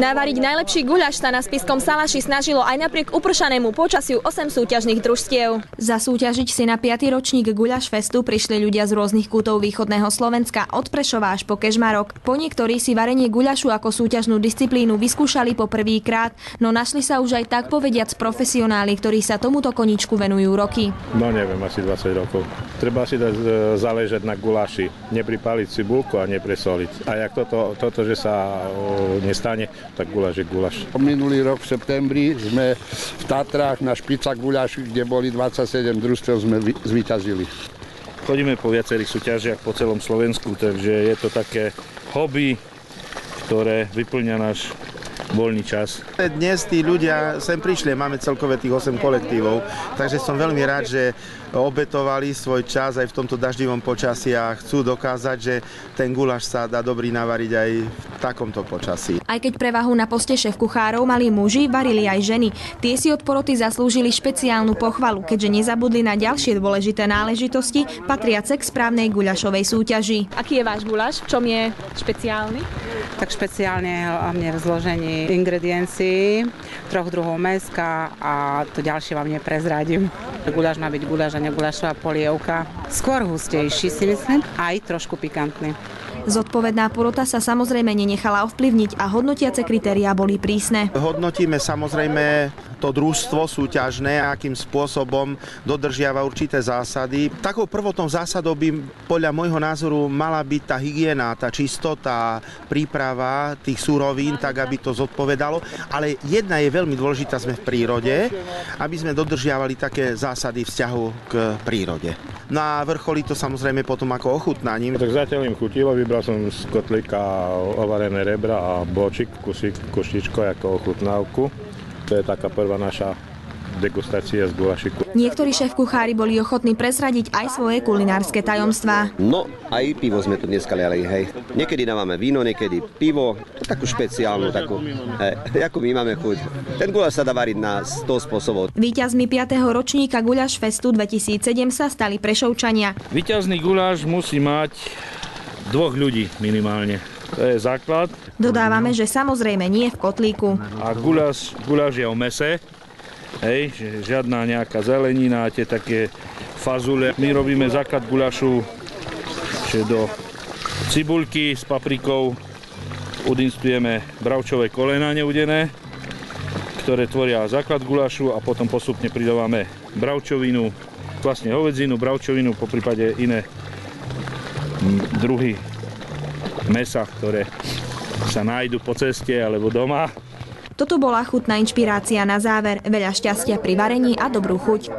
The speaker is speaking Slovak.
Navariť najlepší guľaš sa na Spiskom Salaši snažilo aj napriek upršanému počasiu 8 súťažných družstiev. Zasúťažiť si na 5. ročník Guľaš festu prišli ľudia z rôznych kútov východného Slovenska od Prešova až po Kežmarok. Po niektorí si varenie guľašu ako súťažnú disciplínu vyskúšali po prvýkrát, no našli sa už aj tak povediac profesionáli, ktorí sa tomuto koníčku venujú roky. No neviem, asi 20 rokov. Treba si dať záležať na guľaši, nepripáliť cibulku a nepresoliť. A jak toto, že sa nestane, tak guľaš je guľaš. Minulý rok v septembri sme v Tatrách na špicách guľaši, kde boli 27 družstiev, sme zvíťazili. Chodíme po viacerých súťažiach po celom Slovensku, takže je to také hobby, ktoré vyplňa náš voľný čas. Dnes tí ľudia sem prišli, máme celkové tých 8 kolektívov, takže som veľmi rád, že obetovali svoj čas aj v tomto daždivom počasí a chcú dokázať, že ten guláš sa dá dobrý navariť aj v takomto počasí. Aj keď prevahu na poste šéf kuchárov mali muži, varili aj ženy. Tie si od poroty zaslúžili špeciálnu pochvalu, keďže nezabudli na ďalšie dôležité náležitosti patriace k správnej guľašovej súťaži. Aký je váš guľaš? V čom je špeciálny? Tak špeciálne hlavne v zložení ingrediencií, 3 druhov mäska a to ďalšie vám neprezradím. Guľaš má byť guľaš a neguľašová polievka. Skôr hustejší si myslím, aj trošku pikantný. Zodpovedná porota sa samozrejme nenechala ovplyvniť a hodnotiace kritériá boli prísne. Hodnotíme samozrejme to družstvo súťažné, akým spôsobom dodržiava určité zásady. Takou prvotnou zásadou by podľa môjho názoru mala byť tá hygiena, tá čistota, príprava tých surovín, tak aby to zodpovedalo. Ale jedna je veľmi dôležitá, sme v prírode, aby sme dodržiavali také zásady vzťahu k prírode. No a vrcholí to samozrejme potom ako ochutnaním. Tak zatiaľ im chutilo, vybral som z kotlíka ovarené rebra a bočík, kušičko ako ochutnávku. To je taká prvá naša degustácia z guľašiku. Niektorí šéf-kuchári boli ochotní prezradiť aj svoje kulinárske tajomstvá. No, aj pivo sme tu dneska liali, hej. Niekedy dávame víno, niekedy pivo, takú špeciálnu, takú, ako my máme chuť. Ten guľaš sa dá variť na 100 spôsobov. Víťazmi 5. ročníka Guľaš festu 2007 sa stali Prešovčania. Víťazný guľaš musí mať 2 ľudí minimálne. To je základ. Dodávame, že samozrejme nie v kotlíku. A guľaš je o mese. Hej, žiadna nejaká zelenina, tie také fazule. My robíme základ guľašu do cibulky s paprikou. Udinstujeme bravčové kolená neudené, ktoré tvoria základ guľašu a potom postupne pridávame bravčovinu, vlastne hovedzinu, bravčovinu, poprípade iné druhy mesa, ktoré sa nájdu po ceste alebo doma. Toto bola chutná inšpirácia na záver. Veľa šťastia pri varení a dobrú chuť.